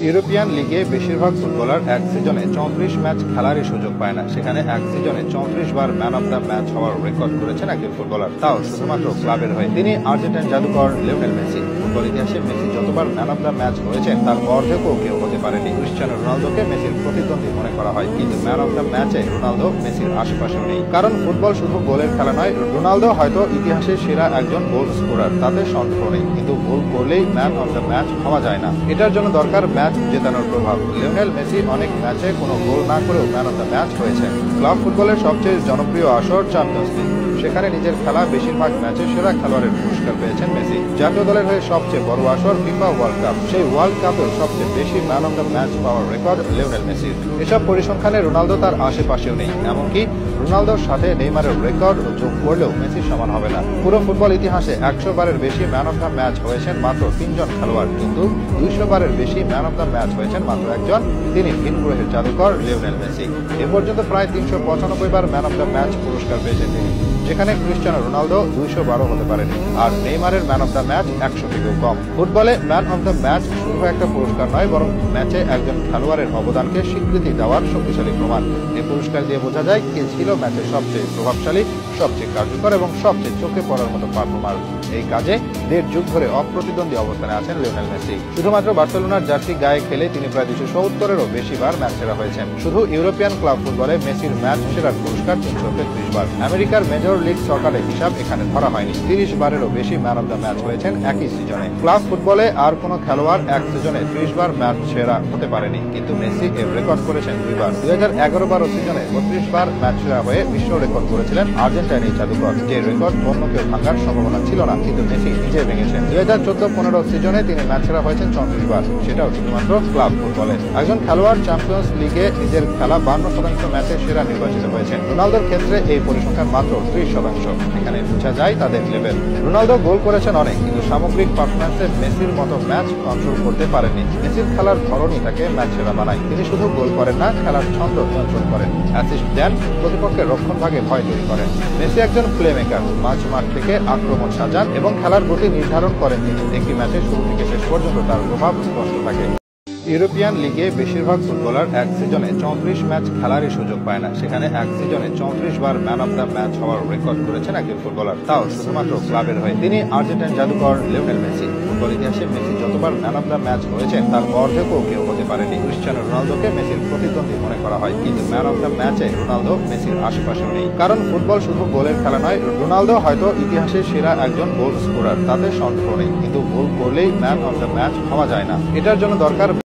European লিগে বেশিরভাগ footballer এক সিজনে 34 ম্যাচ খেলারই সুযোগ পায় না। সেখানে এক সিজনে 34 বার ম্যান অব দ্য ম্যাচ হওয়ার রেকর্ড করেছেন একজন ফুটবলার, তাও শুধুমাত্র ক্লাবের হয়ে। তিনি আর্জেন্টাইন জাদুকর লিওনেল মেসি। ফুটবল ইতিহাসে মেসি যতবার ম্যান অব দ্য ম্যাচ হয়েছেন তার অর্ধেকও কেউ হতে পারেনি। ক্রিস্টিয়ানো রোনালদোকে মেসির প্রতিদ্বন্দ্বী মনে করা হয়, কিন্তু ম্যান অব দ্য ম্যাচে রোনালদো মেসির আশেপাশেও নেই। কারণ ফুটবল শুধু গোলের খেলা নয়। রোনালদো হয়তো ইতিহাসের সেরা একজন গোল স্কোরার, তাতে সন্দেহ নেই, কিন্তু গোল করলেই ম্যান অব দ্য ম্যাচ হওয়া যায় না। এটার জন্য দরকার ম্যাচ জেতানোর প্রভাব। লিওনেল মেসি অনেক ম্যাচে কোনো গোল না করেও ম্যান অব দ্য ম্যাচ হয়েছে। ক্লাব ফুটবলের সবচেয়ে জনপ্রিয় আসর চ্যাম্পিয়ন্স লিগ, সেখানে নিজের খেলা বেশিরভাগ ম্যাচে সেরা খেলোয়াড়ের পুরস্কার পেয়েছেন মেসি। জাতীয় দলের হয়ে সবচেয়ে বড় আসর ফিফা ওয়ার্ল্ড কাপ, সেই ওয়ার্ল্ড কাপেও সবচেয়ে বেশি man of the match power record Lionel মেসির। এসব পরিসংখ্যানে রোনালদো তার আশেপাশেও নেই, এমনকি রোনালদোর সাথে নেইমারের রেকর্ড যোগ করলেও মেসির সমান হবে না। পুরো ফুটবল ইতিহাসে 100 বারের বেশি ম্যান অব দ্য ম্যাচ হয়েছেন মাত্র 3 জন খেলোয়াড়, কিন্তু 200 বারের বেশি ম্যান অব দ্য ম্যাচ হয়েছেন মাত্র একজন, তিনি ভিন গ্রহের জাদুকর লিওনেল মেসি। এ পর্যন্ত প্রায় 395 বার ম্যান অব দ্য ম্যাচ পুরস্কার পেয়েছেন তিনি, যেখানে ক্রিস্টিয়ানো রোনালদো 212 হতে পারেনি, আর নেইমারের ম্যান অব দ্য ম্যাচ 100 থেকেও কম। ফুটবলে ম্যান অব দ্য ম্যাচ শুধু একটা পুরস্কার নয়, বরং ম্যাচে একজন খেলোয়াড়ের অবদানকে স্বীকৃতি দেওয়ার শক্তিশালী প্রমাণ। এই পুরস্কার দিয়ে বোঝা যায় কে ছিল ম্যাচের সবচেয়ে প্রভাবশালী, সবচেয়ে কার্যকর এবং সবচেয়ে চোখে পড়ার মতো পারফর্মার। এই কাজে 1.5 যুগ ধরে অপ্রতিদ্বন্দ্বী অবস্থানে আছেন লিওনেল মেসি। শুধুমাত্র বার্সেলোনার জার্সি গায়ে খেলে তিনি প্রায় 270-এরও বেশি বার ম্যাচ সেরা হয়েছেন। শুধু ইউরোপিয়ান ক্লাব ফুটবলে মেসির ম্যাচ সেরার পুরস্কার 333 বার। আমেরিকার মেজর লিগ সকারের হিসাব এখানে ধরা হয়নি। 30 বারেরও বেশি ম্যান অব দ্য ম্যাচ হয়েছেন একই সিজনে। ক্লাব ফুটবলে আর কোনো খেলোয়াড় এক সিজনে 30 বার ম্যাচ সেরা হতে পারেনি, কিন্তু মেসি এর রেকর্ড করেছেন 2 বার। 2011-12 সিজনে 32 বার ম্যাচ সেরা হয়ে বিশ্ব রেকর্ড করেছিলেন আর্জেন্টাইন জাদুকর, যে রেকর্ড অন্য কেউ ভাঙার সম্ভাবনা ছিল না, কিন্তু মেসি নিজে ভেঙেছেন। 2014-15 সিজনে তিনি ম্যাচ সেরা হয়েছেন 34 বার, সেটাও শুধুমাত্র ক্লাব ফুটবলে। একজন খেলোয়াড় চ্যাম্পিয়ন্স লিগে নিজের খেলা 52% ম্যাচে সেরা নির্বাচিত হয়েছেন। রোনালদোর ক্ষেত্রে এই পরিসংখ্যান মাত্র 30%। এখানে বোঝা যায় তাদের লেভেল। রোনালদো গোল করেছেন অনেক, কিন্তু সামগ্রিক পারফরম্যান্সে মেসির মতো ম্যাচ কন্ট্রোল করতে পারেননি। মেসির খেলার ধরনই তাকে ম্যাচ সেরা বানায়। তিনি শুধু গোল করেন না, খেলার ছন্দ নিয়ন্ত্রণ করেন, অ্যাসিস্ট দেন, প্রতিপক্ষের রক্ষণ ভাগে ভয় তৈরি করেন। মেসি একজন প্লে মেকার, মাঝ মাঠ থেকে আক্রমণ সাজান এবং খেলার গতি নির্ধারণ করেন তিনি। একটি ম্যাচে শুরু থেকে শেষ পর্যন্ত তার প্রভাব স্পষ্ট থাকে। ইউরোপিয়ান লিগে বেশিরভাগ ফুটবলার এক সিজনে 34 ম্যাচ খেলারই সুযোগ পায় না। সেখানে এক সিজনে 34 বার ম্যান অব দ্য ম্যাচ হওয়ার রেকর্ড করেছেন একজন ফুটবলার, তাও শুধুমাত্র ক্লাবের হয়ে। তিনি আর্জেন্টাইন জাদুকর লিওনেল মেসি। ফুটবল ইতিহাসে মেসি যতবার ম্যান অব দ্য ম্যাচ হয়েছেন তার অর্ধেকও কেউ হতে পারেনি। ক্রিস্টিয়ানো রোনালদোকে মেসির প্রতিদ্বন্দ্বী মনে করা হয়, কিন্তু ম্যান অব দ্য ম্যাচে রোনালদো মেসির আশেপাশেও নেই। কারণ ফুটবল শুধু গোলের খেলা নয়। রোনালদো হয়তো ইতিহাসের সেরা একজন গোল স্কোরার, তাতে সন্দেহ নেই, কিন্তু গোল করলেই ম্যান অব দ্য ম্যাচ হওয়া যায় না। এটার জন্য দরকার